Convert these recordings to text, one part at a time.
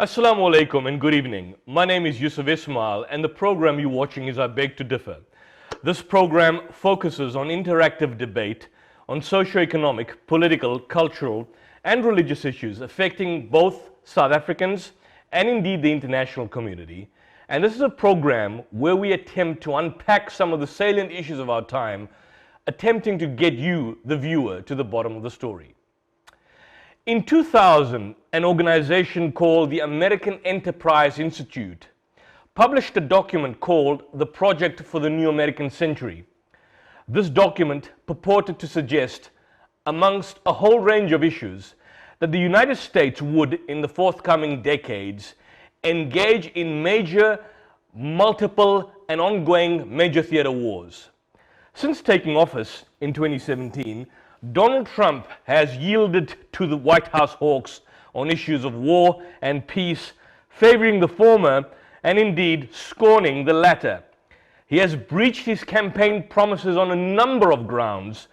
Assalamu alaikum and good evening. My name is Yusuf Ismail and the program you're watching is I Beg to Differ. This program focuses on interactive debate on socio-economic, political, cultural and religious issues affecting both South Africans and indeed the international community. And this is a program where we attempt to unpack some of the salient issues of our time, attempting to get you, the viewer, to the bottom of the story. In 2000, an organization called the American Enterprise Institute published a document called The Project for the New American Century. This document purported to suggest, amongst a whole range of issues, that the United States would, in the forthcoming decades, engage in major, multiple, and ongoing major theater wars. Since taking office in 2017, Donald Trump has yielded to the White House hawks on issues of war and peace, favoring the former and indeed scorning the latter. He has breached his campaign promises on a number of grounds.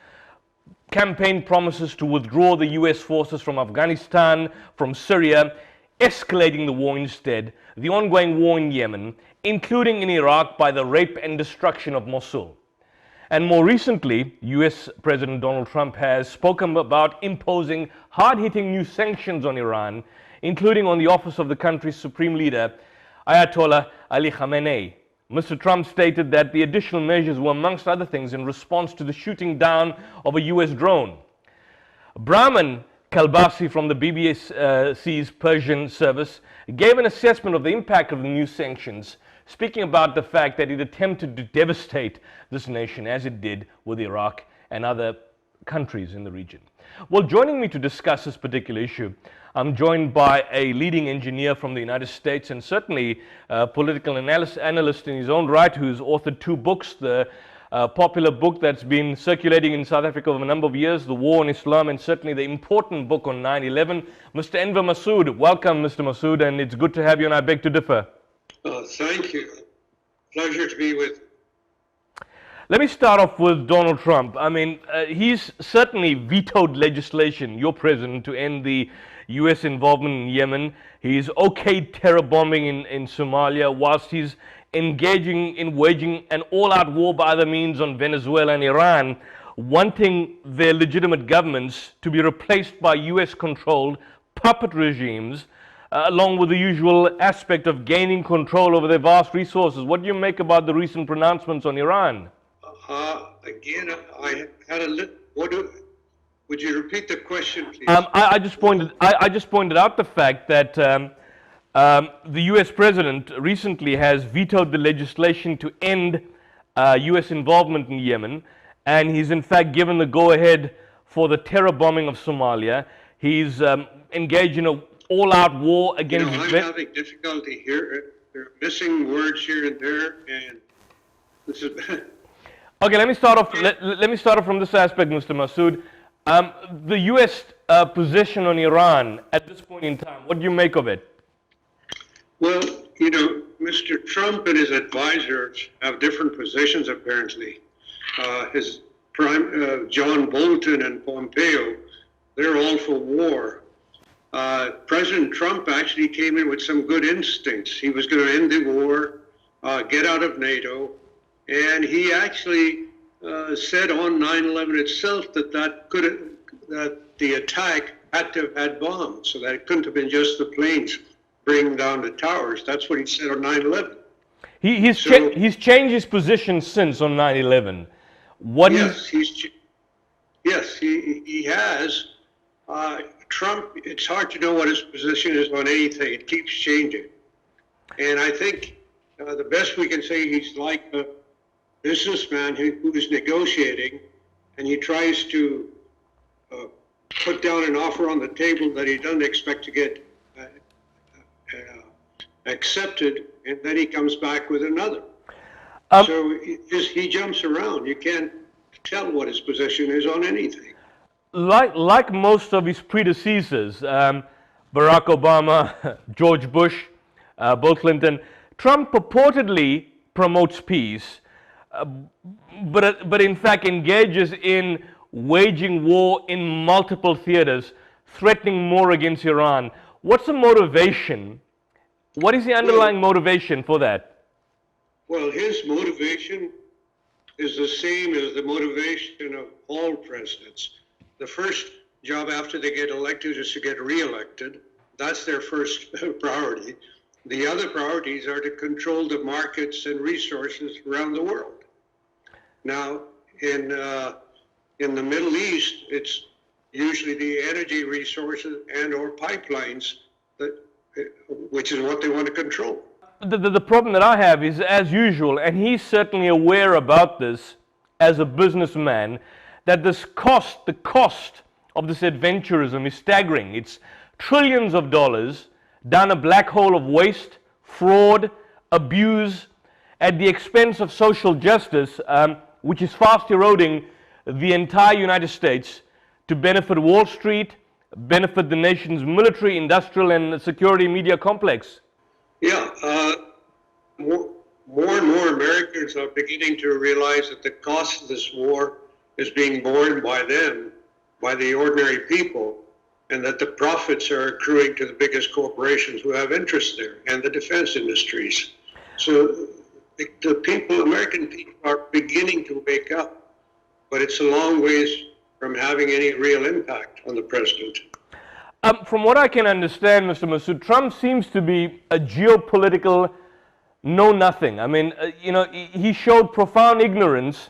Campaign promises to withdraw the US forces from Afghanistan, from Syria, escalating the war instead, the ongoing war in Yemen, including in Iraq by the rape and destruction of Mosul. And more recently, US President Donald Trump has spoken about imposing hard-hitting new sanctions on Iran, including on the office of the country's supreme leader, Ayatollah Ali Khamenei. Mr. Trump stated that the additional measures were, amongst other things, in response to the shooting down of a US drone. Brahman Kalbasi from the BBC's Persian service gave an assessment of the impact of the new sanctions, speaking about the fact that it attempted to devastate this nation as it did with Iraq and other countries in the region. Well, joining me to discuss this particular issue, I'm joined by a leading engineer from the United States and certainly a political analyst in his own right, who's authored two books, the popular book that's been circulating in South Africa over a number of years, The War on Islam, and certainly the important book on 9/11. Mr. Enver Masood, welcome Mr. Masood, and it's good to have you and I Beg to Differ. Thank you. Pleasure to be with you. Let me start off with Donald Trump. I mean, he's certainly vetoed legislation, your president, to end the US involvement in Yemen. He's okayed terror bombing in Somalia, whilst he's engaging in waging an all-out war by other means on Venezuela and Iran, wanting their legitimate governments to be replaced by US-controlled puppet regimes, along with the usual aspect of gaining control over their vast resources. What do you make about the recent pronouncements on Iran? Again, I had would you repeat the question, please? I just pointed out the fact that the US president recently has vetoed the legislation to end US involvement in Yemen, and he's in fact given the go-ahead for the terror bombing of Somalia. He's engaged in a all-out war against... I'm having difficulty here. There are missing words here and there, and this is... Okay, let me start off. Let me start off from this aspect, Mr. Masood. The U.S. Position on Iran at this point in time, what do you make of it? Well, Mr. Trump and his advisors have different positions, apparently. John Bolton and Pompeo, they're all for war. President Trump actually came in with some good instincts. He was going to end the war, get out of NATO, and he actually said on 9/11 itself that the attack had to have had bombs, so that it couldn't have been just the planes bringing down the towers. That's what he said on 9/11. He's changed his position since on 9/11. Yes, he has. Trump, it's hard to know what his position is on anything. It keeps changing. And I think the best we can say, he's like a businessman who is negotiating, and he tries to put down an offer on the table that he doesn't expect to get accepted, and then he comes back with another. So he jumps around. You can't tell what his position is on anything. Like most of his predecessors, Barack Obama, George Bush, Bill Clinton, Trump purportedly promotes peace, but in fact engages in waging war in multiple theaters, threatening more against Iran. What's the motivation What is the Well, underlying motivation for that? well, his motivation is the same as the motivation of all presidents. The first job after they get elected is to get reelected. That's their first priority. The other priorities are to control the markets and resources around the world. Now, in the Middle East, it's usually the energy resources and or pipelines that, which is what they want to control. The problem that I have is, as usual, and he's certainly aware about this as a businessman, that the cost of this adventurism is staggering. It's trillions of dollars down a black hole of waste, fraud, abuse, at the expense of social justice, which is fast eroding the entire United States to benefit Wall Street, benefit the nation's military, industrial, and security media complex. Yeah, more and more Americans are beginning to realize that the cost of this war is being borne by them, by the ordinary people, and that the profits are accruing to the biggest corporations who have interests there and the defense industries. So the people, American people, are beginning to wake up, but it's a long ways from having any real impact on the president. From what I can understand, Mr. Masood, Trump seems to be a geopolitical know-nothing. I mean, he showed profound ignorance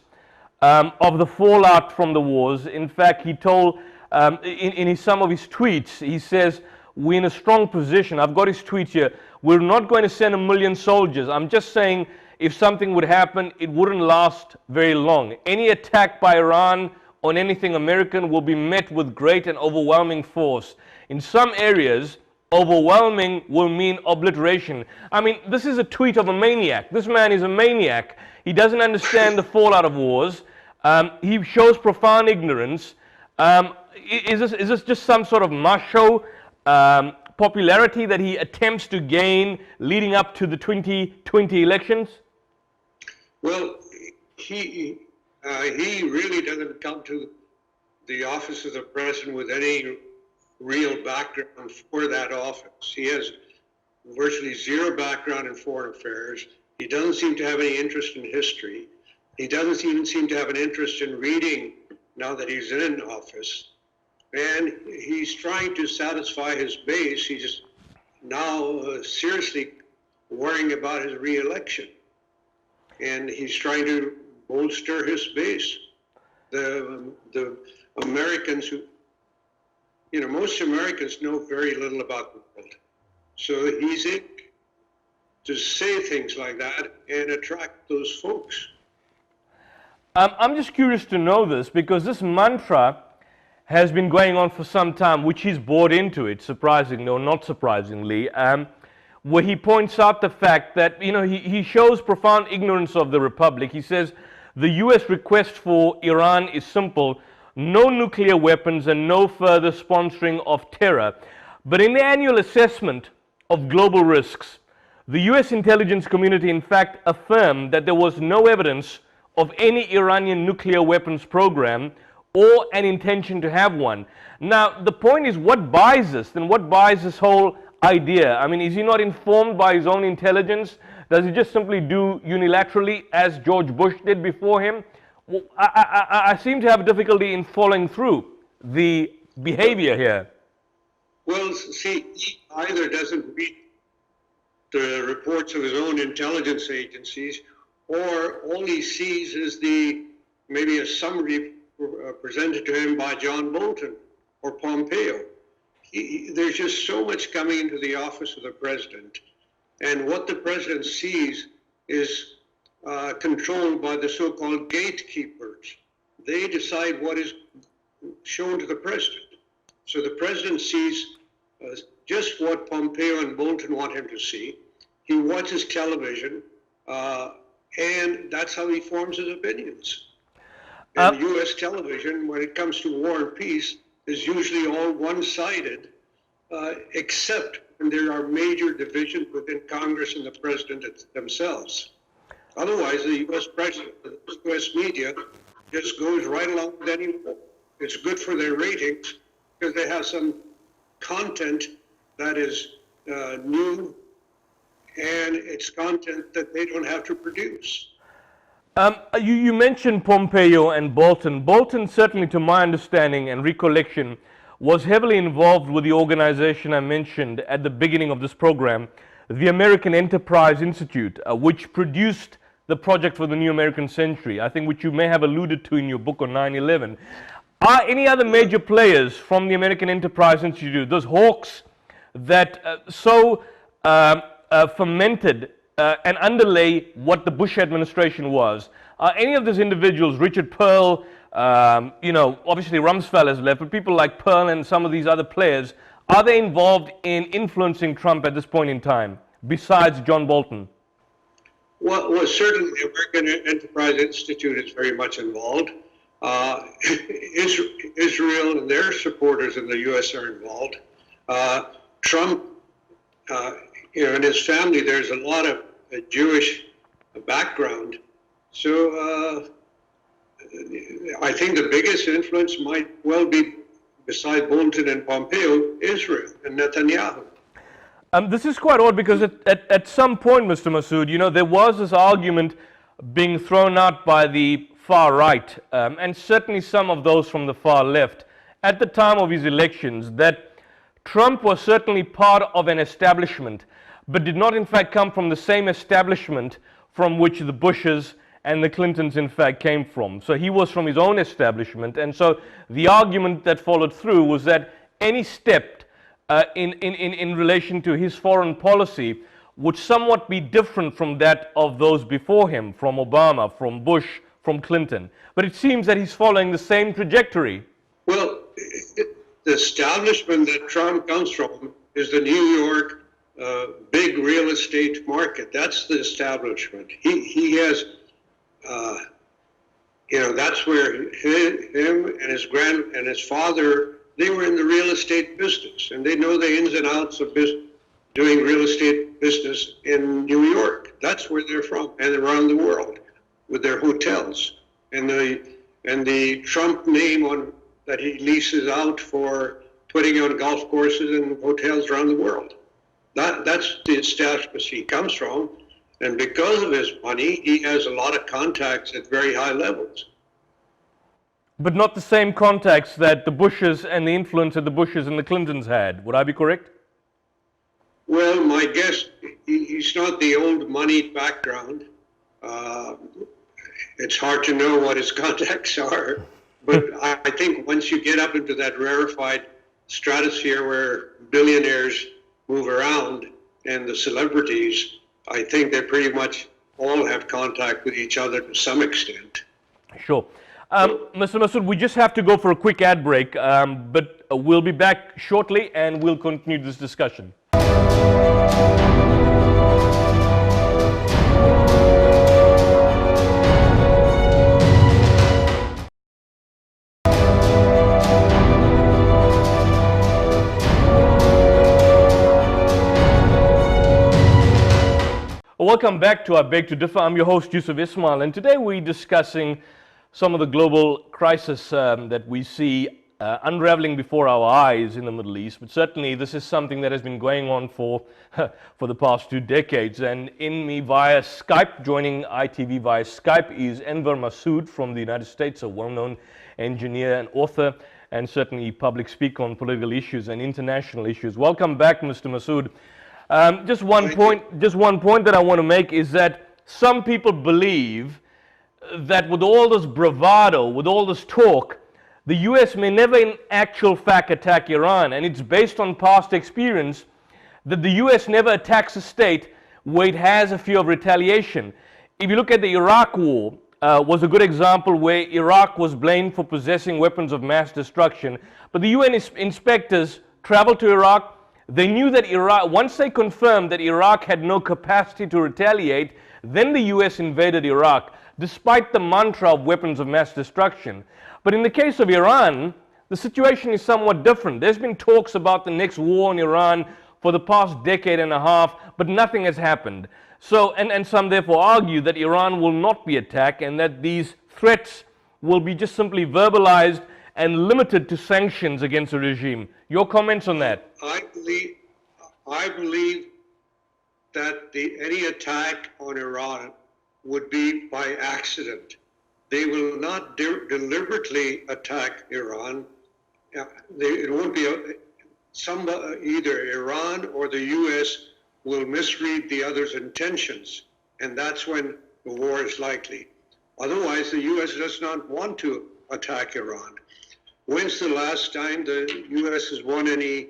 of the fallout from the wars. In fact, he told, in some of his tweets, he says, we're in a strong position. I've got his tweet here. We're not going to send 1 million soldiers. I'm just saying if something would happen, it wouldn't last very long. Any attack by Iran on anything American will be met with great and overwhelming force. In some areas, overwhelming will mean obliteration. I mean, this is a tweet of a maniac. This man is a maniac. He doesn't understand the fallout of wars. He shows profound ignorance. Is this just some sort of macho popularity that he attempts to gain leading up to the 2020 elections? Well, he really doesn't come to the office of the president with any real background for that office. He has virtually zero background in foreign affairs. He doesn't seem to have any interest in history. He doesn't even seem to have an interest in reading now that he's in office. And he's trying to satisfy his base. He's now seriously worrying about his re-election. And he's trying to bolster his base. The Americans who, most Americans know very little about the world. So he's able to say things like that and attract those folks. I'm just curious to know this because this mantra has been going on for some time, which he's bought into it, surprisingly or not surprisingly, where he points out the fact that, he shows profound ignorance of the Republic. He says the U.S. request for Iran is simple: no nuclear weapons and no further sponsoring of terror. But in the annual assessment of global risks, the U.S. intelligence community in fact affirmed that there was no evidence of any Iranian nuclear weapons program or an intention to have one. Now, the point is, what buys this? Then what buys this whole idea? I mean, is he not informed by his own intelligence? Does he just simply do unilaterally as George Bush did before him? Well, I seem to have difficulty in following through the behavior here. Well, see, he either doesn't read the reports of his own intelligence agencies, or all he sees is maybe a summary presented to him by John Bolton or Pompeo. There's just so much coming into the office of the president, and what the president sees is controlled by the so-called gatekeepers. They decide what is shown to the president. So the president sees just what Pompeo and Bolton want him to see. He watches television, and that's how he forms his opinions. And U.S. television, when it comes to war and peace, is usually all one-sided, except when there are major divisions within Congress and the president themselves. Otherwise, the U.S. president, the U.S. media, just goes right along with any war. It's good for their ratings because they have some content that is new and it's content that they don't have to produce. You mentioned Pompeo and Bolton. Bolton, certainly to my understanding and recollection, was heavily involved with the organization I mentioned at the beginning of this program, the American Enterprise Institute, which produced the project for the New American Century, I think, which you may have alluded to in your book on 9/11. Are any other major players from the American Enterprise Institute, those hawks that fermented and underlay what the Bush administration was? Are any of those individuals, Richard Pearl, obviously Rumsfeld has left, but people like Pearl and some of these other players, are they involved in influencing Trump at this point in time, besides John Bolton? Well, certainly the American Enterprise Institute is very much involved. Israel and their supporters in the U.S. are involved. Trump, and his family, there's a lot of Jewish background. So I think the biggest influence might well be, beside Bolton and Pompeo, Israel and Netanyahu. This is quite odd because at some point, Mr. Masood, there was this argument being thrown out by the far right, and certainly some of those from the far left, at the time of his elections, that Trump was certainly part of an establishment, but did not in fact come from the same establishment from which the Bushes and the Clintons in fact came from. So he was from his own establishment, and so the argument that followed through was that any step in relation to his foreign policy would somewhat be different from that of those before him, from Obama, from Bush, from Clinton. But it seems that he's following the same trajectory. Well, the establishment that Trump comes from is the New York big real estate market. That's the establishment. He has, that's where him and his father, they were in the real estate business, and they know the ins and outs of doing real estate business in New York. That's where they're from, and around the world, with their hotels and the Trump name that he leases out for putting on golf courses and hotels around the world. That's the establishment he comes from, and because of his money, he has a lot of contacts at very high levels. But not the same contacts that the Bushes and the influence that the Bushes and the Clintons had. Would I be correct? Well, my guess, he's not the old moneyed background. It's hard to know what his contacts are. But I think once you get up into that rarefied stratosphere where billionaires move around and the celebrities, I think they pretty much all have contact with each other to some extent. Sure. Mr. Masood, we just have to go for a quick ad break, but we'll be back shortly and we'll continue this discussion. Welcome back to I Beg to Differ. I'm your host, Yusuf Ismail, and today we're discussing some of the global crisis that we see unraveling before our eyes in the Middle East. But certainly this is something that has been going on for the past 2 decades. And in me via Skype, joining ITV via Skype, is Enver Masood from the United States, a well-known engineer and author, and certainly public speaker on political issues and international issues. Welcome back, Mr. Masood. Just one point that I want to make is that some people believe that with all this bravado, with all this talk, the US may never in actual fact attack Iran, and it's based on past experience that the US never attacks a state where it has a fear of retaliation. If you look at the Iraq war, was a good example where Iraq was blamed for possessing weapons of mass destruction, but the UN inspectors traveled to Iraq. They knew that once they confirmed that Iraq had no capacity to retaliate, then the US invaded Iraq, despite the mantra of weapons of mass destruction. But in the case of Iran, the situation is somewhat different. There's been talks about the next war in Iran for the past decade and a half, but nothing has happened. So, and some therefore argue that Iran will not be attacked and that these threats will be just simply verbalized and limited to sanctions against the regime. Your comments on that? I believe that any attack on Iran would be by accident. They will not deliberately attack Iran. It won't be either Iran or the U.S. will misread the other's intentions, and that's when the war is likely. Otherwise, the U.S. does not want to attack Iran. When's the last time the U.S. has won any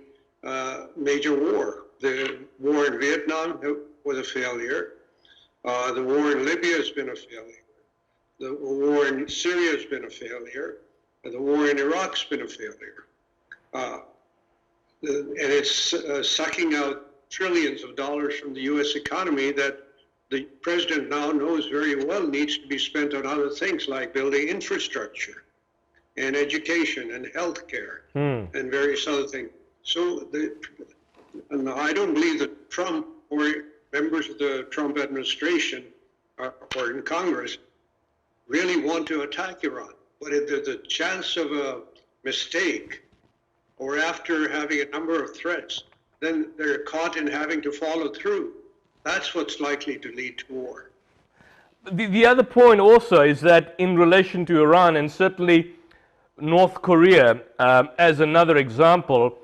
major war? The war in Vietnam was a failure. The war in Libya has been a failure. The war in Syria has been a failure. The war in Iraq has been a failure. And it's sucking out trillions of dollars from the U.S. economy that the president now knows very well needs to be spent on other things like building infrastructure and education and healthcare and various other things. So and I don't believe that Trump or members of the Trump administration or in Congress really want to attack Iran. But if there's a chance of a mistake, or after having a number of threats, then they're caught in having to follow through. That's what's likely to lead to war. The other point also is that in relation to Iran, and certainly North Korea as another example,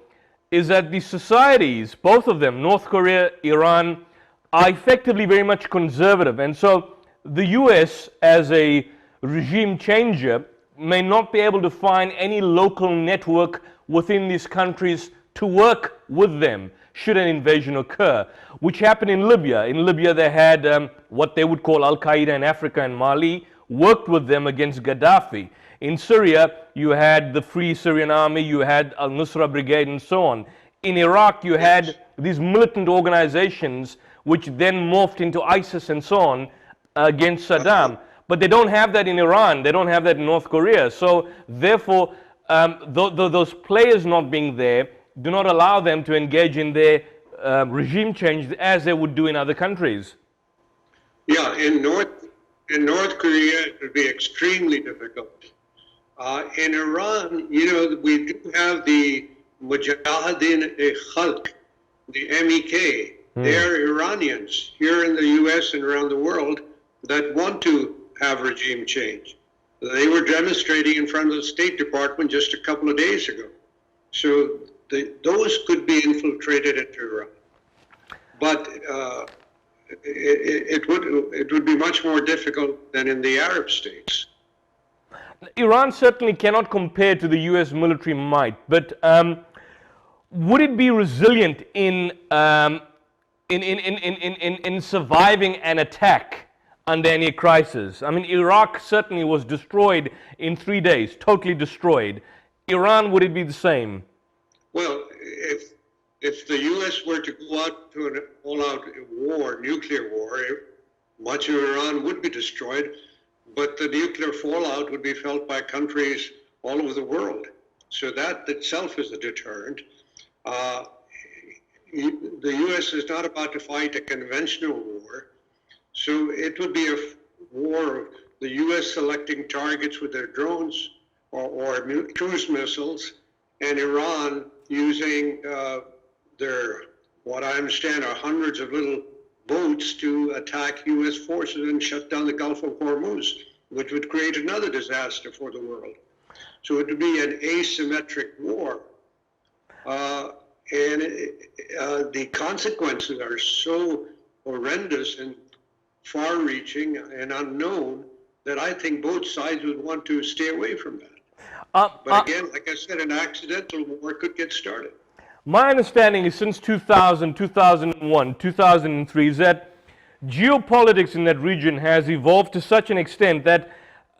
is that the societies, both of them, North Korea, Iran, are effectively very much conservative. And so the US, as a regime changer, may not be able to find any local network within these countries to work with them should an invasion occur, which happened in Libya. In Libya, they had what they would call Al-Qaeda in Africa and Mali, worked with them against Gaddafi. In Syria, you had the Free Syrian Army, you had Al-Nusra Brigade, and so on. In Iraq, you had these militant organizations which then morphed into ISIS and so on against Saddam. But they don't have that in Iran, they don't have that in North Korea. So therefore, those players not being there do not allow them to engage in their regime change as they would do in other countries. Yeah, in North Korea, it would be extremely difficult. In Iran, we do have the Mujahideen-e-Khalq, the MEK. They're Iranians here in the U.S. and around the world that want to have regime change. They were demonstrating in front of the State Department just a couple of days ago. So those could be infiltrated into Iran. But it would be much more difficult than in the Arab states. Iran certainly cannot compare to the U.S. military might, but would it be resilient in surviving an attack under any crisis? I mean, Iraq certainly was destroyed in 3 days, totally destroyed. Iran, would it be the same? Well, if the U.S. were to go out to an all-out war, nuclear war, much of Iran would be destroyed, but the nuclear fallout would be felt by countries all over the world. So that itself is a deterrent. The U.S. is not about to fight a conventional war, so it would be a war of the U.S. selecting targets with their drones or cruise missiles, and Iran using their, what I understand are hundreds of little boats to attack U.S. forces and shut down the Gulf of Hormuz, which would create another disaster for the world. So it would be an asymmetric war. And the consequences are so horrendous and far-reaching and unknown that I think both sides would want to stay away from that. But again, like I said, an accidental war could get started. My understanding is since 2000, 2001, 2003 is that geopolitics in that region has evolved to such an extent that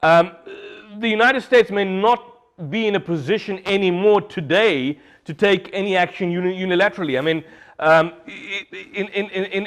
the United States may not be in a position anymore today to take any action unilaterally. I mean,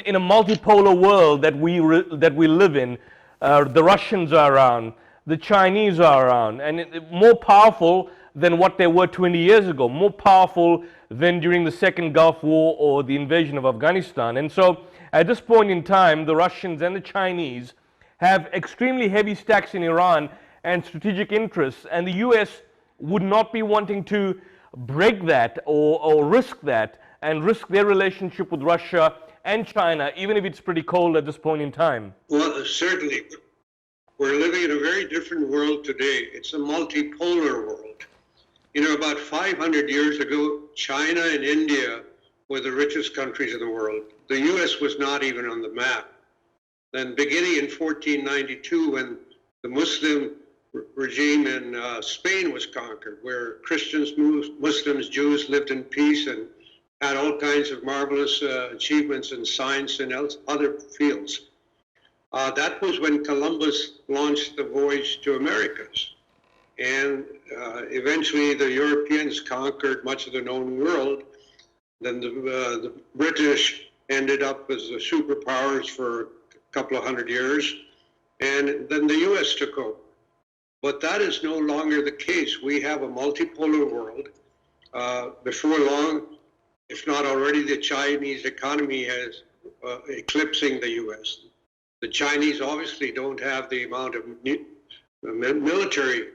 in a multipolar world that we live in, the Russians are around, the Chinese are around, and more powerful than what they were 20 years ago, more powerful than during the Second Gulf War or the invasion of Afghanistan. And so at this point in time, the Russians and the Chinese have extremely heavy stacks in Iran and strategic interests, and the US would not be wanting to break that or risk that and risk their relationship with Russia and China, even if it's pretty cold at this point in time? Well, certainly. We're living in a very different world today. It's a multipolar world. You know, about 500 years ago, China and India were the richest countries in the world. The US was not even on the map. Then beginning in 1492, when the Muslim regime in Spain was conquered, where Christians, Muslims, Jews lived in peace and had all kinds of marvelous achievements in science and other fields. That was when Columbus launched the voyage to Americas. And eventually the Europeans conquered much of the known world. Then the British ended up as the superpowers for a couple of hundred years. And then the US took over. But that is no longer the case. We have a multipolar world. Before long, if not already, the Chinese economy is eclipsing the US. The Chinese obviously don't have the amount of military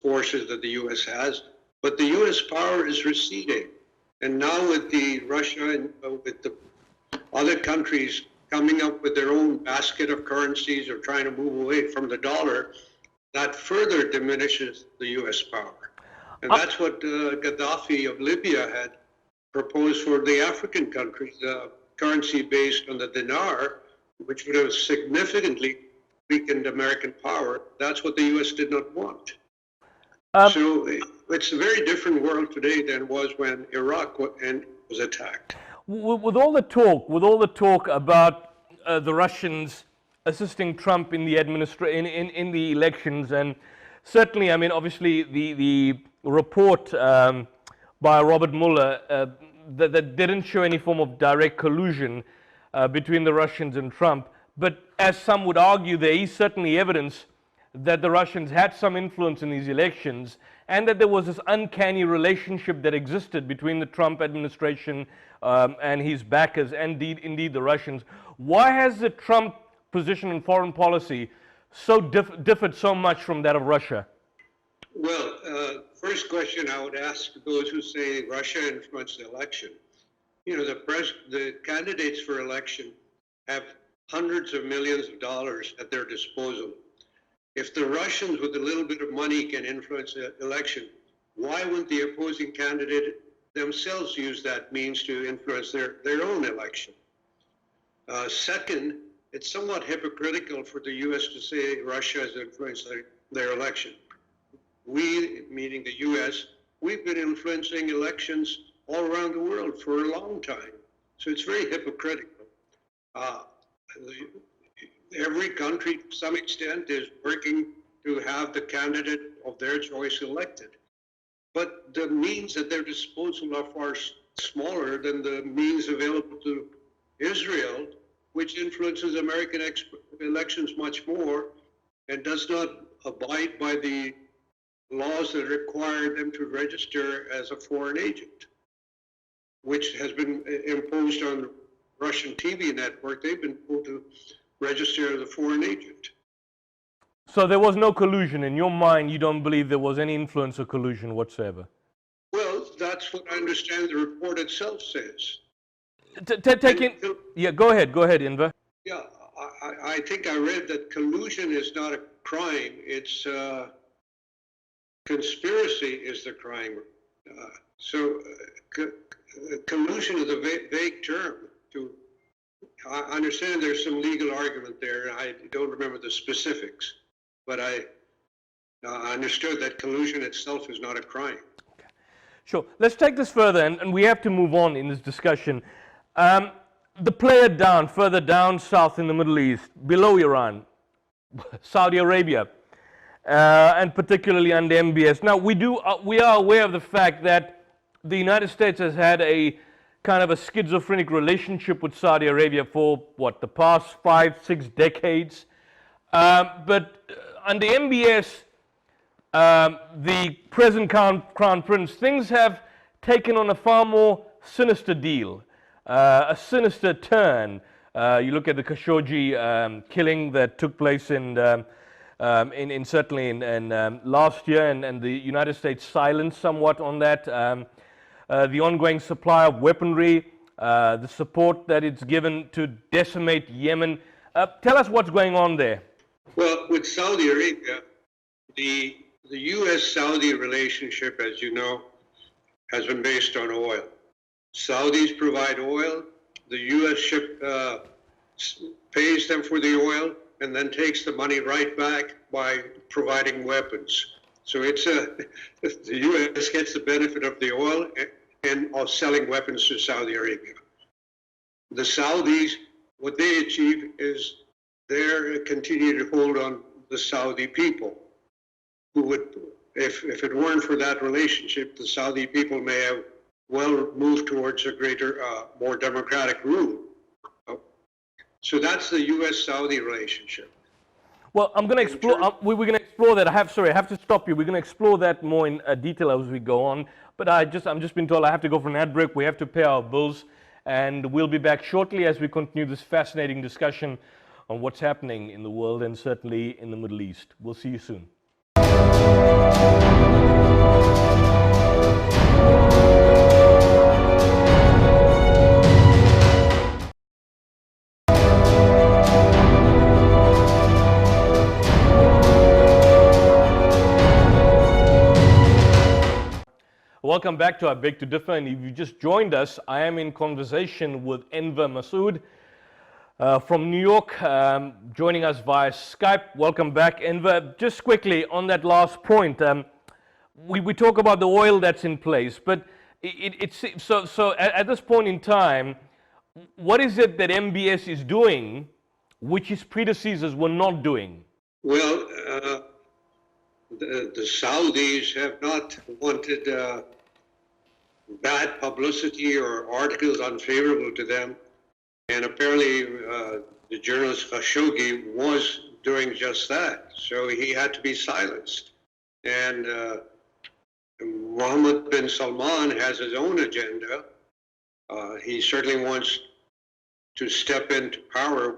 forces that the US has, but the US power is receding. And now with the Russia and with the other countries coming up with their own basket of currencies or trying to move away from the dollar, that further diminishes the US power. And that's what Gaddafi of Libya had proposed for the African countries, currency based on the dinar, which would have significantly weakened American power. That's what the US did not want. So it's a very different world today than it was when Iraq was attacked. With all the talk about the Russians assisting Trump in the in the elections, and certainly, I mean, obviously the report by Robert Mueller that didn't show any form of direct collusion between the Russians and Trump, but as some would argue, there is certainly evidence that the Russians had some influence in these elections, and that there was this uncanny relationship that existed between the Trump administration and his backers, and indeed the Russians. Why has the Trump position in foreign policy so differed so much from that of Russia? Well, first question I would ask those who say Russia influenced the election. You know, the candidates for election have hundreds of millions of dollars at their disposal. If the Russians with a little bit of money can influence the election, why wouldn't the opposing candidate themselves use that means to influence their own election? Second, it's somewhat hypocritical for the US to say Russia has influenced their election. We, meaning the US, we've been influencing elections all around the world for a long time. So it's very hypocritical. Every country, to some extent, is working to have the candidate of their choice elected. But the means at their disposal are far smaller than the means available to Israel, which influences American elections much more and does not abide by the laws that require them to register as a foreign agent, which has been imposed on the Russian TV network. They've been told to register as a foreign agent. So there was no collusion. In your mind, you don't believe there was any influence or collusion whatsoever? Well, that's what I understand the report itself says. Yeah, go ahead, Inva. Yeah, I think I read that collusion is not a crime. It's conspiracy is the crime. Collusion is a vague term. I understand there's some legal argument there. I don't remember the specifics, but I understood that collusion itself is not a crime. Okay. Sure. Let's take this further, and we have to move on in this discussion. The player further down south in the Middle East, below Iran, Saudi Arabia, and particularly under MBS. Now, we are aware of the fact that the United States has had a kind of a schizophrenic relationship with Saudi Arabia for, the past 5-6 decades. But under MBS, the present Crown Prince, things have taken on a far more sinister deal, a sinister turn. You look at the Khashoggi killing that took place in certainly in last year, and the United States silenced somewhat on that. The ongoing supply of weaponry the support that it's given to decimate Yemen. Tell us what's going on there. Well, with Saudi Arabia, the U.S.-Saudi relationship, as you know, has been based on oil. Saudis provide oil, the U.S. pays them for the oil, and then takes the money right back by providing weapons. So the U.S. gets the benefit of the oil and of selling weapons to Saudi Arabia. The Saudis, what they achieve is their continued hold on the Saudi people, who would, if it weren't for that relationship, the Saudi people may have well moved towards a greater, more democratic rule. So that's the U.S.-Saudi relationship. Well, I'm going to explore. We're going to explore that. I have to stop you. We're going to explore that more in detail as we go on. But I'm just been told I have to go for an ad break. We have to pay our bills, and we'll be back shortly as we continue this fascinating discussion on what's happening in the world and certainly in the Middle East. We'll see you soon. Welcome back to I Beg to Differ, and if you just joined us, I am in conversation with Enver Masood from New York, joining us via Skype. Welcome back, Enver. Just quickly on that last point, we talk about the oil that's in place, but so at this point in time, what is it that MBS is doing which his predecessors were not doing? Well, the Saudis have not wanted bad publicity or articles unfavorable to them. And apparently the journalist Khashoggi was doing just that. So he had to be silenced. And Mohammed bin Salman has his own agenda. He certainly wants to step into power,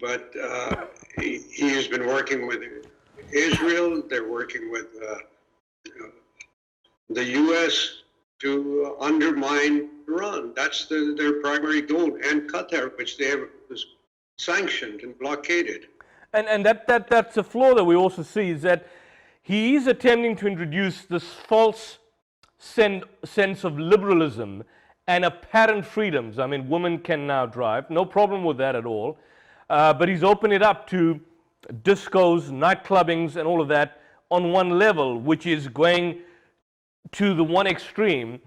but he has been working with Israel. They're working with the U.S. to undermine Iran. That's their primary goal, and Qatar, which they have sanctioned and blockaded. And that's a flaw that we also see, is that he is attempting to introduce this false sense of liberalism and apparent freedoms. I mean, women can now drive, no problem with that at all. But he's opened it up to discos, nightclubbings, and all of that on one level, which is going to the one extreme,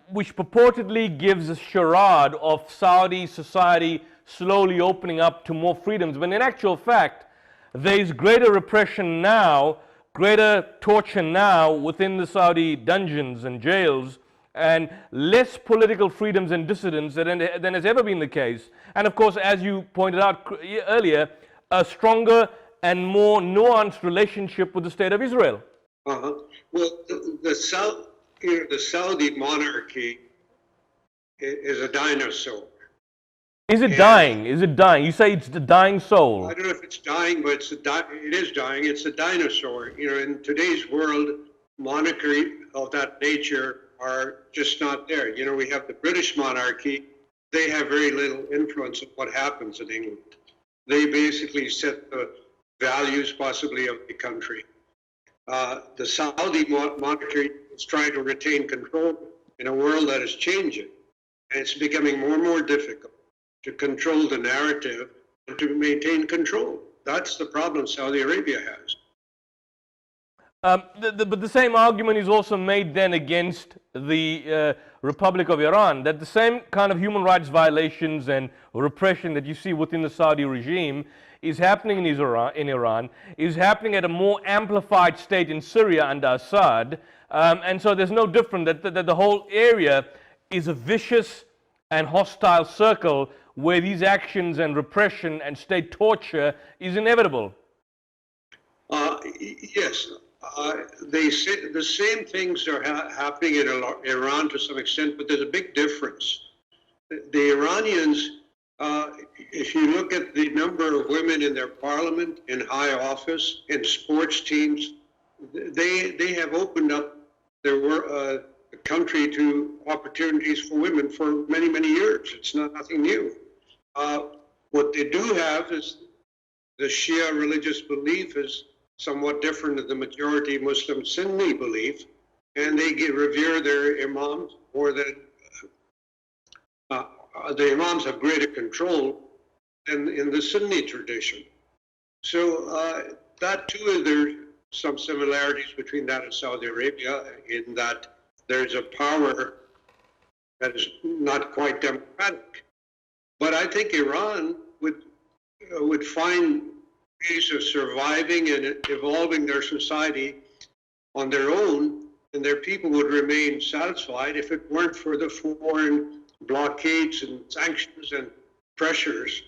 which purportedly gives a charade of Saudi society slowly opening up to more freedoms. But in actual fact, there is greater repression now, greater torture now within the Saudi dungeons and jails, and less political freedoms and dissidents than has ever been the case. And of course, as you pointed out earlier, a stronger and more nuanced relationship with the State of Israel. Well, the Saudi monarchy is a dinosaur. Is it dying? Is it dying? You say it's the dying soul. I don't know if it's dying, but it is dying. It's a dinosaur. In today's world, monarchy of that nature are just not there. We have the British monarchy. They have very little influence of what happens in England. They basically set the values possibly of the country. The Saudi monarchy is trying to retain control in a world that is changing. And it's becoming more and more difficult to control the narrative and to maintain control. That's the problem Saudi Arabia has. But the same argument is also made then against the Republic of Iran, that the same kind of human rights violations and repression that you see within the Saudi regime is happening in Iran, is happening at a more amplified state in Syria under Assad. And so there's no different, that the whole area is a vicious and hostile circle where these actions and repression and state torture is inevitable. Yes. They say the same things are happening in Iran to some extent, but there's a big difference. The Iranians, if you look at the number of women in their parliament, in high office, in sports teams, they have opened up country to opportunities for women for many, many years. It's nothing new. What they do have is the Shia religious belief is somewhat different than the majority Muslim Sunni belief, and they revere their imams more than the imams have greater control than in the Sunni tradition. So that too, there's some similarities between that and Saudi Arabia in that there's a power that is not quite democratic. But I think Iran would find ways of surviving and evolving their society on their own, and their people would remain satisfied if it weren't for the foreign blockades and sanctions and pressures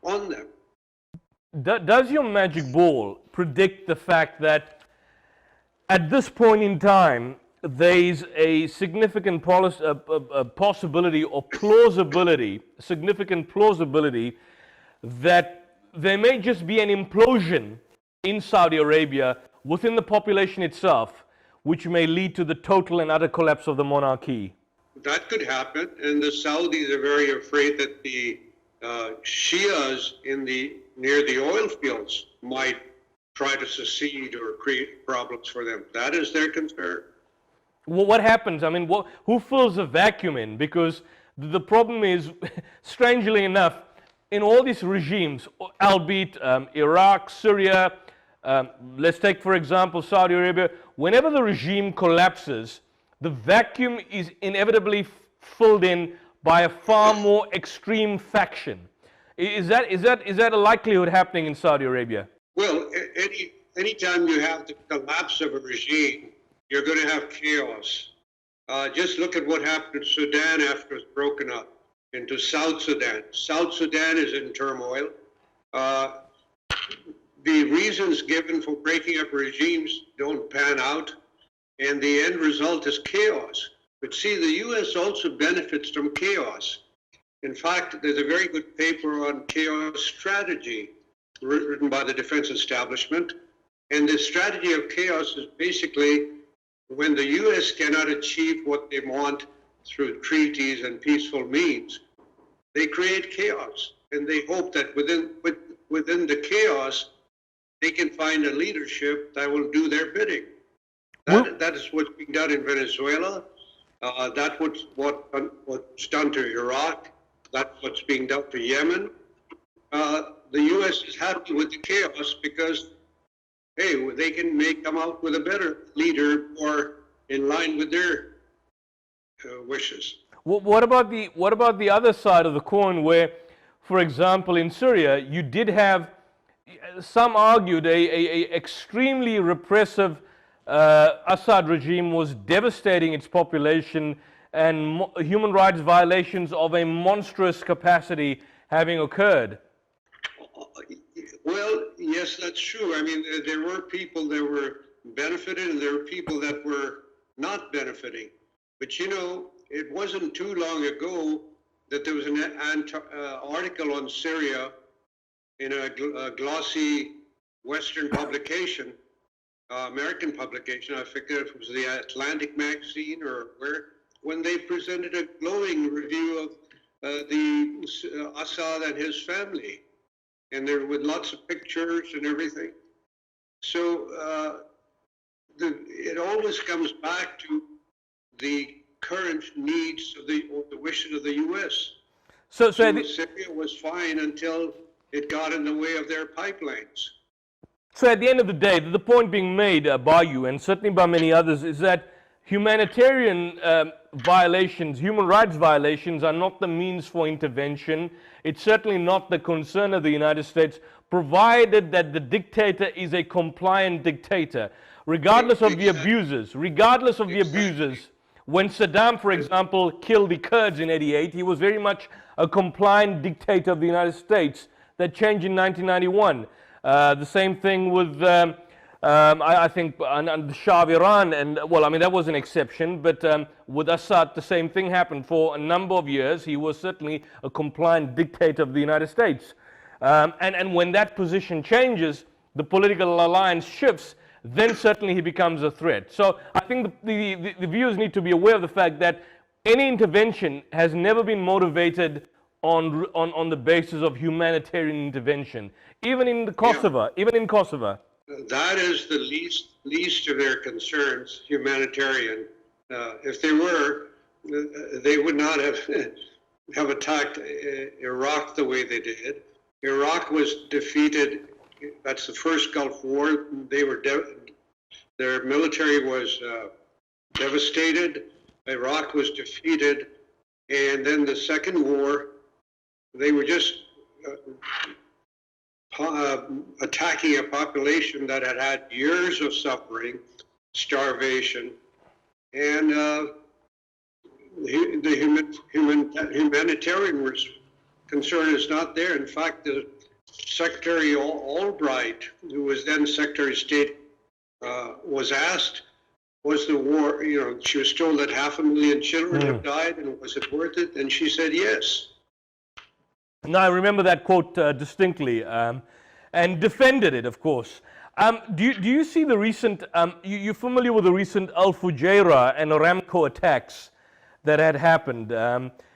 on them. Does your magic ball predict the fact that at this point in time there's a significant possibility or plausibility, significant plausibility that there may just be an implosion in Saudi Arabia within the population itself, which may lead to the total and utter collapse of the monarchy? That could happen, and the Saudis are very afraid that the Shias near the oil fields might try to secede or create problems for them. That is their concern. Well, what happens? I mean, who fills the vacuum in? Because the problem is, strangely enough, in all these regimes, albeit Iraq, Syria, let's take, for example, Saudi Arabia, whenever the regime collapses, the vacuum is inevitably filled in by a far more extreme faction. Is that a likelihood happening in Saudi Arabia? Well, anytime you have the collapse of a regime, you're going to have chaos. Just look at what happened in Sudan after it's broken up into South Sudan. South Sudan is in turmoil. The reasons given for breaking up regimes don't pan out, and the end result is chaos. But see, the U.S. also benefits from chaos. In fact, there's a very good paper on chaos strategy written by the defense establishment. And the strategy of chaos is basically when the U.S. cannot achieve what they want through treaties and peaceful means, they create chaos. And they hope that within the chaos, they can find a leadership that will do their bidding. That is what's being done in Venezuela. That's what's done to Iraq. That's what's being done to Yemen. The U.S. is happy with the chaos because, hey, they may come out with a better leader or in line with their wishes. Well, what about the other side of the coin, where, for example, in Syria, you did have, some argued, a extremely repressive Assad regime was devastating its population, and human rights violations of a monstrous capacity having occurred. Well, yes, that's true. I mean, there were people that were benefited and there were people that were not benefiting. But you know, it wasn't too long ago that there was an article on Syria in a glossy Western publication, American publication, I forget if it was the Atlantic magazine or where, when they presented a glowing review of the Assad and his family, and there with lots of pictures and everything. So it always comes back to the current needs of the wishes of the U.S. So Syria was fine until it got in the way of their pipelines. So at the end of the day, the point being made by you, and certainly by many others, is that humanitarian violations, human rights violations, are not the means for intervention. It's certainly not the concern of the United States, provided that the dictator is a compliant dictator, regardless of the abusers. Regardless of the abusers. When Saddam, for example, killed the Kurds in '88, he was very much a compliant dictator of the United States. That changed in 1991. The same thing with, I think, the Shah of Iran, and well, I mean, that was an exception, but with Assad, the same thing happened. For a number of years, he was certainly a compliant dictator of the United States. And when that position changes, the political alliance shifts, then certainly he becomes a threat. So I think the viewers need to be aware of the fact that any intervention has never been motivated on the basis of humanitarian intervention, even in the Kosovo, even in Kosovo. That is the least of their concerns, humanitarian. If they were, they would not have attacked Iraq the way they did. Iraq was defeated. That's the first Gulf War. They were their military was devastated. Iraq was defeated, and then the second war, they were just attacking a population that had had years of suffering, starvation, and the humanitarian concern is not there. In fact, the Secretary Albright, who was then Secretary of State, was asked, was the war, she was told that 500,000 children have died, and was it worth it? And she said yes. Now, I remember that quote distinctly, and defended it, of course. Do you see the recent, you're familiar with the recent Al Fujairah and Aramco attacks that had happened?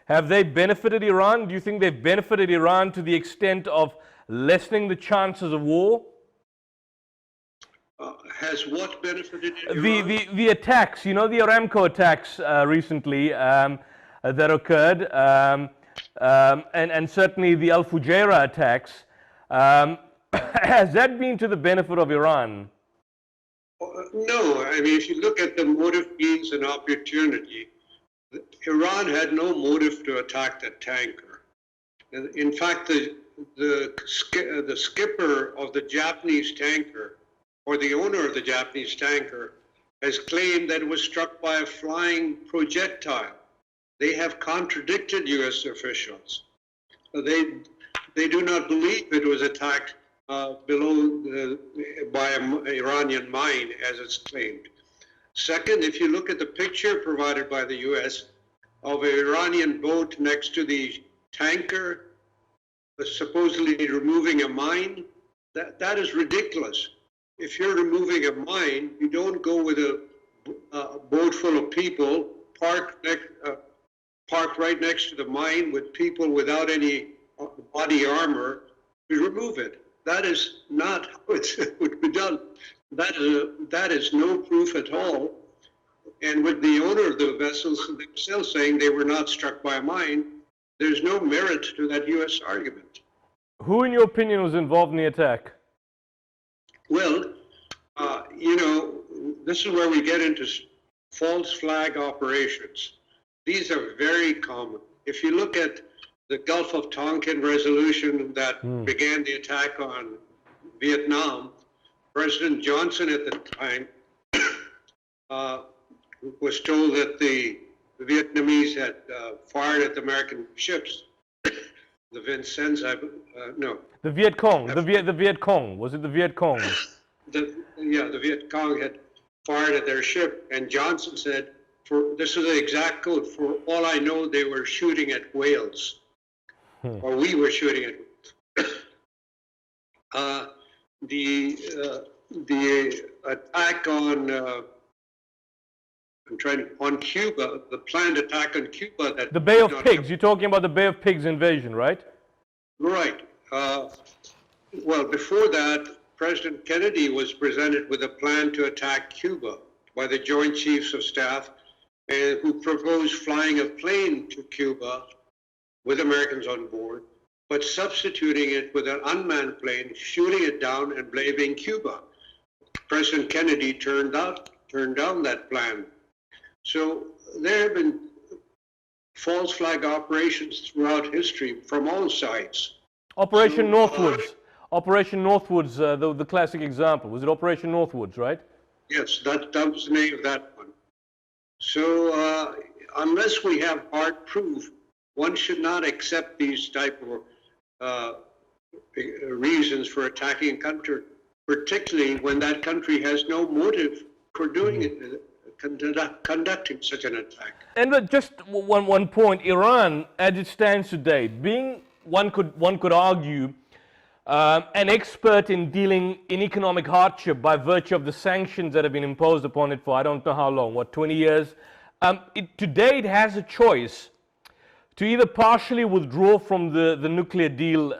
Have they benefited Iran? Do you think they've benefited Iran to the extent of lessening the chances of war? Has what benefited Iran? The attacks, the Aramco attacks recently that occurred, and certainly the Al Fujairah attacks. Has that been to the benefit of Iran? No. I mean, if you look at the motive, means, and opportunity, Iran had no motive to attack that tanker. In fact, the skipper of the Japanese tanker, or the owner of the Japanese tanker, has claimed that it was struck by a flying projectile. They have contradicted U.S. officials. They do not believe it was attacked by an Iranian mine, as it's claimed. Second, if you look at the picture provided by the U.S. of an Iranian boat next to the tanker, supposedly removing a mine, that is ridiculous. If you're removing a mine, you don't go with a boat full of people, park right next to the mine with people without any body armor to remove it. That is not how it would be done. That is no proof at all. And with the owner of the vessels themselves saying they were not struck by a mine, there's no merit to that U.S. argument. Who, in your opinion, was involved in the attack? Well, this is where we get into false flag operations. These are very common. If you look at the Gulf of Tonkin resolution that began the attack on Vietnam, President Johnson at the time was told that the Vietnamese had fired at the American ships. The Vincennes, The Viet Cong. The Viet Cong. Was it the Viet Cong? The Viet Cong had fired at their ship, and Johnson said, this is the exact quote, for all I know, they were shooting at whales, or we were shooting at whales. The attack on Cuba, the planned attack on Cuba. The Bay of Pigs. You're talking about the Bay of Pigs invasion, right? Right. Well, before that, President Kennedy was presented with a plan to attack Cuba by the Joint Chiefs of Staff, who proposed flying a plane to Cuba with Americans on board, but substituting it with an unmanned plane, shooting it down and blaming Cuba. President Kennedy turned down that plan. So there have been false flag operations throughout history from all sides. Operation Northwoods. Operation Northwoods, the classic example. Was it Operation Northwoods, right? Yes, that was the name of that one. So unless we have hard proof, one should not accept these type of reasons for attacking a country, particularly when that country has no motive for doing it, conducting such an attack. And just one point, Iran, as it stands today, being one could argue an expert in dealing in economic hardship by virtue of the sanctions that have been imposed upon it for I don't know how long, what, 20 years. Today it has a choice to either partially withdraw from the nuclear deal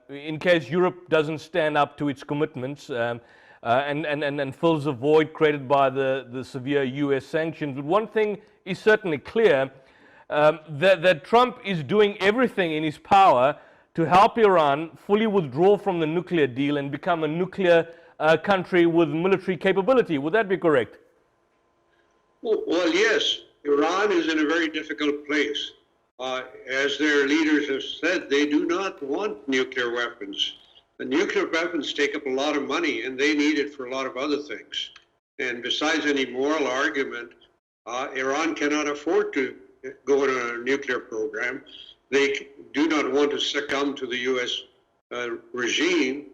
in case Europe doesn't stand up to its commitments and fills the void created by the severe US sanctions. But one thing is certainly clear, that Trump is doing everything in his power to help Iran fully withdraw from the nuclear deal and become a nuclear country with military capability. Would that be correct? Well, yes. Iran is in a very difficult place. As their leaders have said, they do not want nuclear weapons. The nuclear weapons take up a lot of money, and they need it for a lot of other things. And besides any moral argument, Iran cannot afford to go on a nuclear program. They do not want to succumb to the U.S. Regime,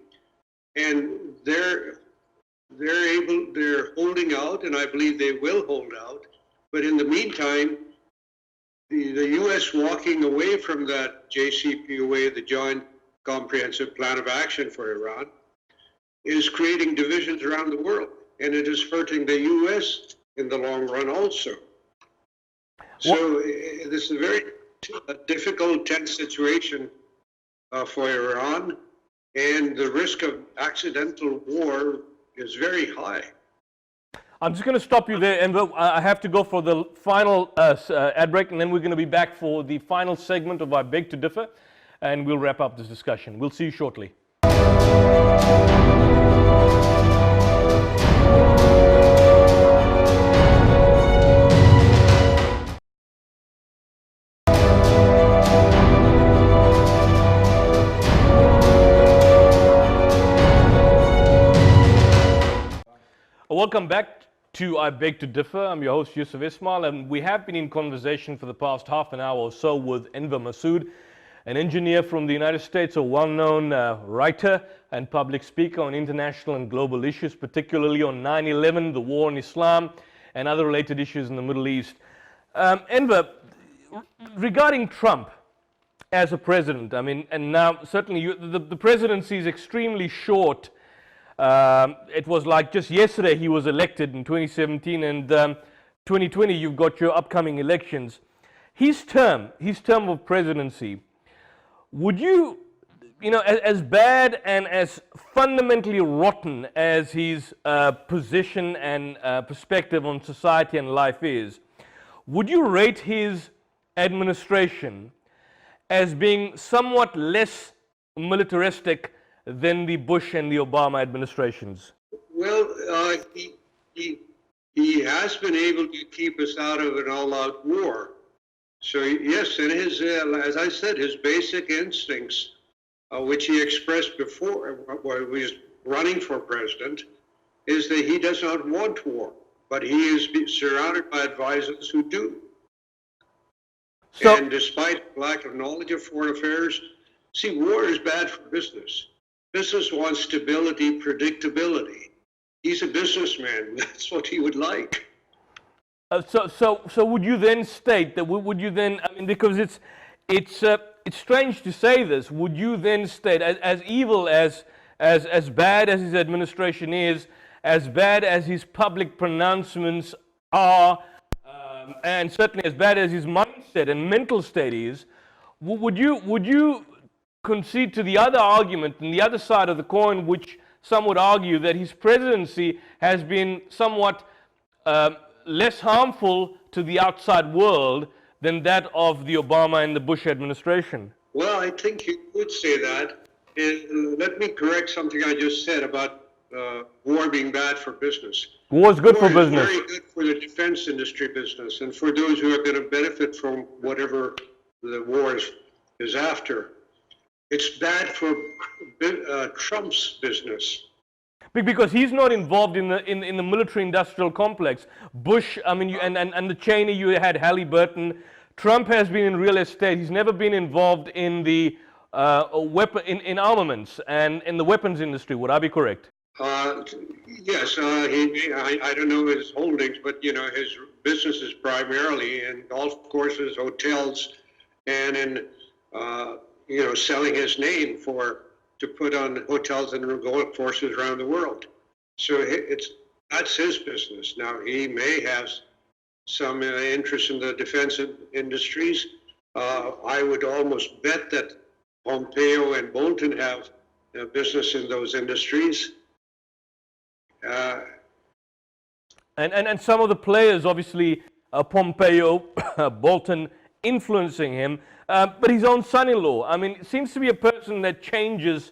and they're holding out, and I believe they will hold out. But in the meantime, the U.S. walking away from that JCPOA, the Joint Comprehensive Plan of Action for Iran, is creating divisions around the world, and it is hurting the U.S. in the long run also. So this is a very difficult, tense situation for Iran, and the risk of accidental war is very high. I'm just going to stop you there, and I have to go for the final ad break, and then we're going to be back for the final segment of our Beg to Differ, and we'll wrap up this discussion. We'll see you shortly. Welcome back to I Beg to Differ. I'm your host, Yusuf Ismail, and we have been in conversation for the past half an hour or so with Enver Masood, an engineer from the United States, a well-known writer and public speaker on international and global issues, particularly on 9/11, the war on Islam, and other related issues in the Middle East. Enver, regarding Trump as a president, I mean, and now certainly the presidency is extremely short. It was like just yesterday he was elected in 2017, and 2020 you've got your upcoming elections. His term of presidency, would you know, as bad and as fundamentally rotten as his position and perspective on society and life is, would you rate his administration as being somewhat less militaristic than the Bush and the Obama administrations? Well, he has been able to keep us out of an all-out war. So yes, and his, as I said, his basic instincts, which he expressed before when he was running for president, is that he does not want war, but he is surrounded by advisors who do. So, and despite lack of knowledge of foreign affairs, see, war is bad for business. Business wants stability, predictability. He's a businessman. That's what he would like. So would you then state that? Would you then? I mean, because it's strange to say this. Would you then state, as evil as bad as his administration is, as bad as his public pronouncements are, and certainly as bad as his mindset and mental state is, would you concede to the other argument and the other side of the coin, which some would argue that his presidency has been somewhat less harmful to the outside world than that of the Obama and the Bush administration? Well, I think you could say that. And let me correct something I just said about war being bad for business. War is good for business. Very good for the defense industry business and for those who are going to benefit from whatever the war is after. It's bad for Trump's business. Because he's not involved in the military-industrial complex. Bush, I mean, and the Cheney, you had Halliburton. Trump has been in real estate. He's never been involved in the in armaments and in the weapons industry. Would I be correct? Yes, I don't know his holdings, but you know his business is primarily in golf courses, hotels, and in selling his name for to put on hotels and golf courses around the world. So that's his business. Now, he may have some interest in the defense industries. I would almost bet that Pompeo and Bolton have business in those industries. And some of the players, obviously, Pompeo, Bolton, influencing him, but his own son-in-law. I mean, seems to be a person that changes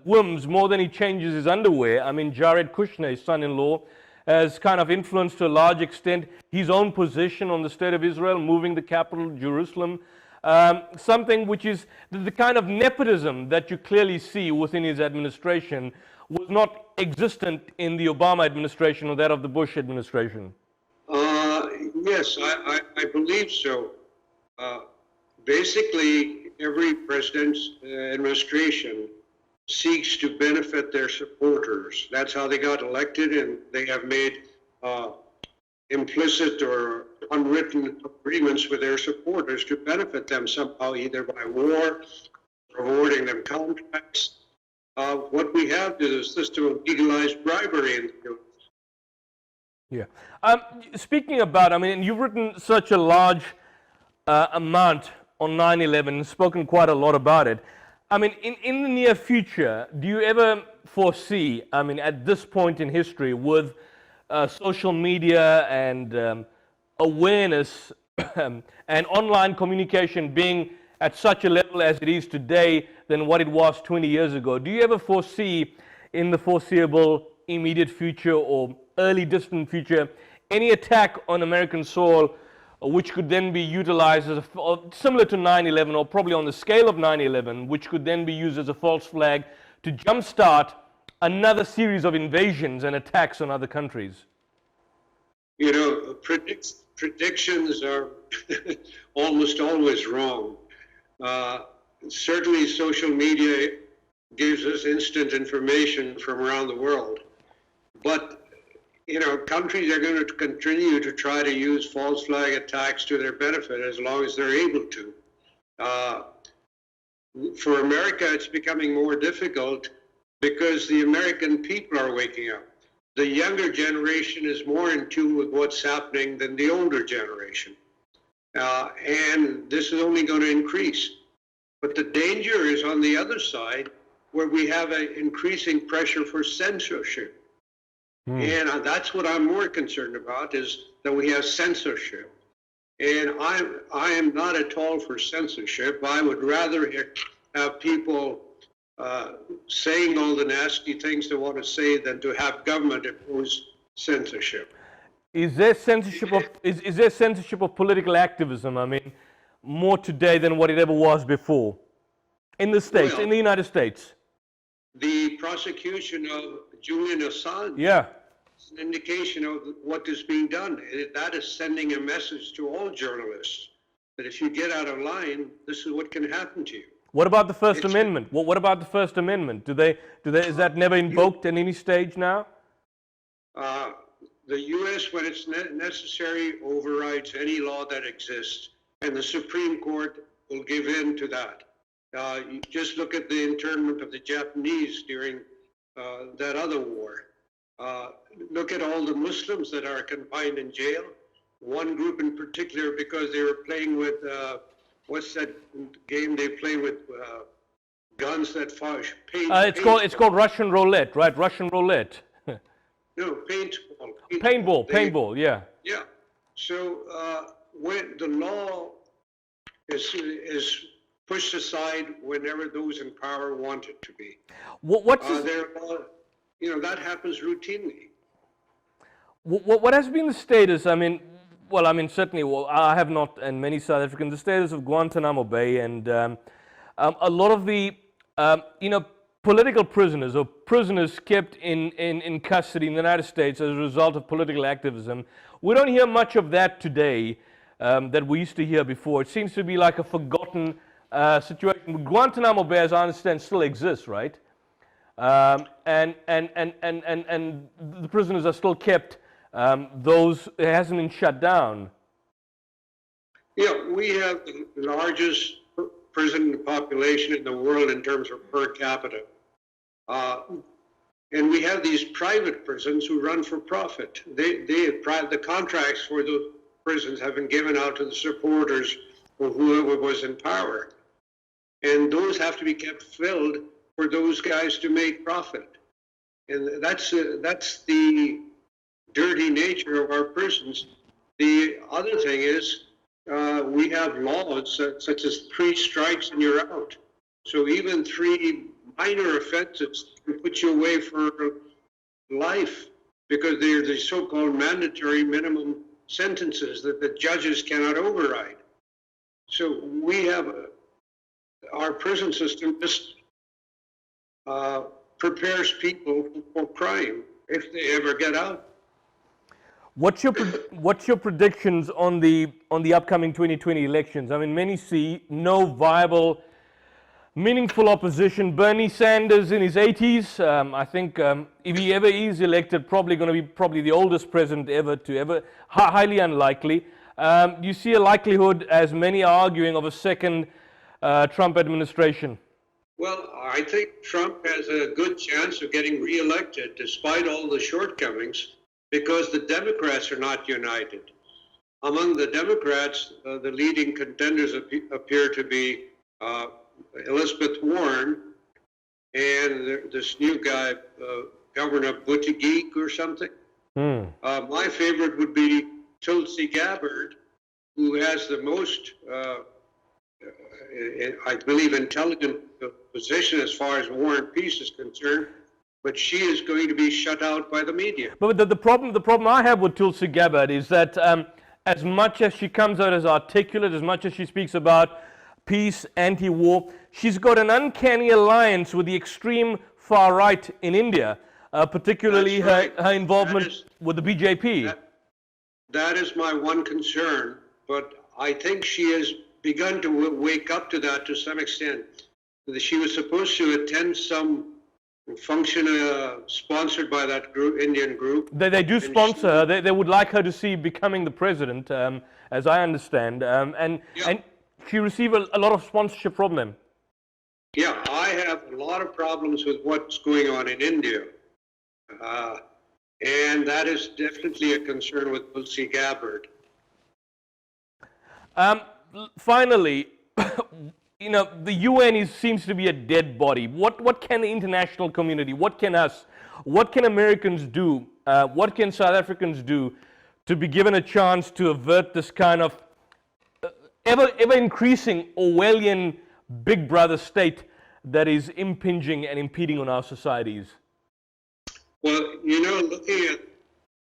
whims more than he changes his underwear. I mean, Jared Kushner, his son-in-law, has kind of influenced to a large extent his own position on the state of Israel, moving the capital to Jerusalem. Something which is the kind of nepotism that you clearly see within his administration was not existent in the Obama administration or that of the Bush administration. Yes, I believe so. Basically, every president's administration seeks to benefit their supporters. That's how they got elected, and they have made implicit or unwritten agreements with their supporters to benefit them somehow, either by war or awarding them contracts. What we have is a system of legalized bribery in the US. Yeah. Speaking about, I mean, you've written such a large amount on 9/11 and spoken quite a lot about it. I mean, in the near future, do you ever foresee, I mean, at this point in history, with social media and awareness and online communication being at such a level as it is today than what it was 20 years ago, do you ever foresee in the foreseeable immediate future or early distant future any attack on American soil which could then be utilized as similar to 9/11 or probably on the scale of 9/11, which could then be used as a false flag to jumpstart another series of invasions and attacks on other countries? You know, predictions are almost always wrong. Certainly social media gives us instant information from around the world. But, you know, countries are going to continue to try to use false flag attacks to their benefit as long as they're able to. For America, it's becoming more difficult because the American people are waking up. The younger generation is more in tune with what's happening than the older generation. And this is only going to increase. But the danger is on the other side, where we have an increasing pressure for censorship. And that's what I'm more concerned about, is that we have censorship. And I am not at all for censorship. I would rather have people saying all the nasty things they want to say than to have government impose censorship. Is there censorship of is there censorship of political activism? I mean, more today than what it ever was before in the States, in the United States? The prosecution of Julian Assange is an indication of what is being done. That is sending a message to all journalists that if you get out of line, this is what can happen to you. What about the First Amendment? What about the First Amendment? Is that never invoked at any stage now? The U.S., when it's necessary, overrides any law that exists, and the Supreme Court will give in to that. You just look at the internment of the Japanese during that other war. Look at all the Muslims that are confined in jail. One group in particular, because they were playing with, what's that game they play with guns that fire? It's called Russian roulette, right? Russian roulette. No, paintball. Paintball, yeah. Yeah. So when the law is pushed aside whenever those in power want it to be. You know, that happens routinely. What has been the status? I mean, certainly, I have not, and many South Africans, the status of Guantanamo Bay, and a lot of the, political prisoners or prisoners kept in custody in the United States as a result of political activism. We don't hear much of that today that we used to hear before. It seems to be like a forgotten situation. Guantanamo Bay, as I understand, still exists, right? And the prisoners are still kept. It hasn't been shut down. Yeah, we have the largest prison population in the world in terms of per capita. And we have these private prisons who run for profit. The contracts for the prisons have been given out to the supporters of whoever was in power. And those have to be kept filled for those guys to make profit. And that's the dirty nature of our prisons. The other thing is we have laws such as 3 strikes and you're out. So even 3 minor offenses can put you away for life because they're the so-called mandatory minimum sentences that the judges cannot override. So we have our prison system just prepares people for crime if they ever get out. What's your predictions on the upcoming 2020 elections? I mean, many see no viable, meaningful opposition. Bernie Sanders in his 80s, I think if he ever is elected, probably going to be the oldest president ever, highly unlikely. You see a likelihood, as many are arguing, of a second Trump administration? Well, I think Trump has a good chance of getting reelected despite all the shortcomings because the Democrats are not united. Among the Democrats, the leading contenders appear to be Elizabeth Warren and this new guy, Governor Buttigieg or something. My favorite would be Tulsi Gabbard, who has the most, I believe, intelligent position as far as War and Peace is concerned, but she is going to be shut out by the media. But the problem I have with Tulsi Gabbard is that as much as she comes out as articulate, as much as she speaks about peace, anti-war, she's got an uncanny alliance with the extreme far right in India, particularly her involvement with the BJP. That is my one concern, but I think she has begun to wake up to that to some extent. She was supposed to attend some function sponsored by that group, Indian group. They do sponsor her. They would like her to see becoming the president, as I understand, and she received a lot of sponsorship from them. Yeah, I have a lot of problems with what's going on in India. And that is definitely a concern with Tulsi Gabbard. Finally, the UN seems to be a dead body. What can the international community, what can Americans do, what can South Africans do to be given a chance to avert this kind of ever increasing Orwellian big brother state that is impinging and impeding on our societies? Well,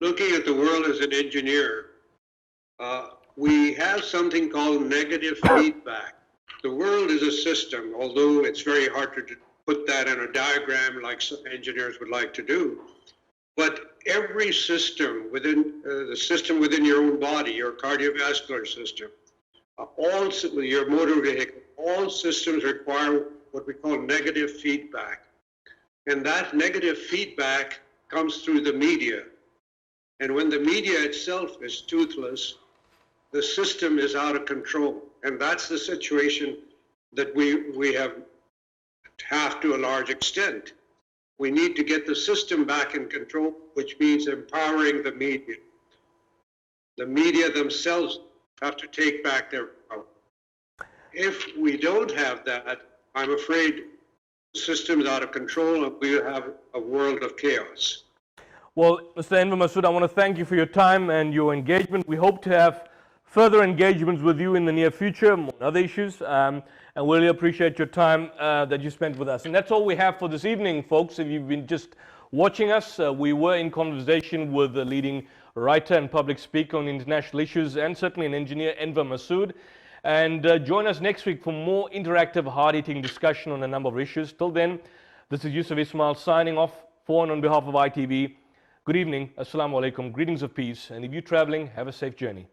looking at the world as an engineer, we have something called negative feedback. The world is a system, although it's very hard to put that in a diagram like some engineers would like to do. But every system within the system within your own body, your cardiovascular system, your motor vehicle, all systems require what we call negative feedback. And that negative feedback comes through the media. And when the media itself is toothless, the system is out of control. And that's the situation that we have to a large extent. We need to get the system back in control, which means empowering the media. The media themselves have to take back their power. If we don't have that, I'm afraid the system is out of control and we'll have a world of chaos. Well, Mr. Enver Masood, I want to thank you for your time and your engagement. We hope to have further engagements with you in the near future on other issues, and we really appreciate your time that you spent with us. And that's all we have for this evening, folks. If you've been just watching us, we were in conversation with the leading writer and public speaker on international issues, and certainly an engineer, Enver Masood. And join us next week for more interactive, hard-hitting discussion on a number of issues. Till then, this is Yusuf Ismail signing off for and on behalf of ITV. Good evening, Assalamu alaikum, greetings of peace, and if you're traveling, have a safe journey.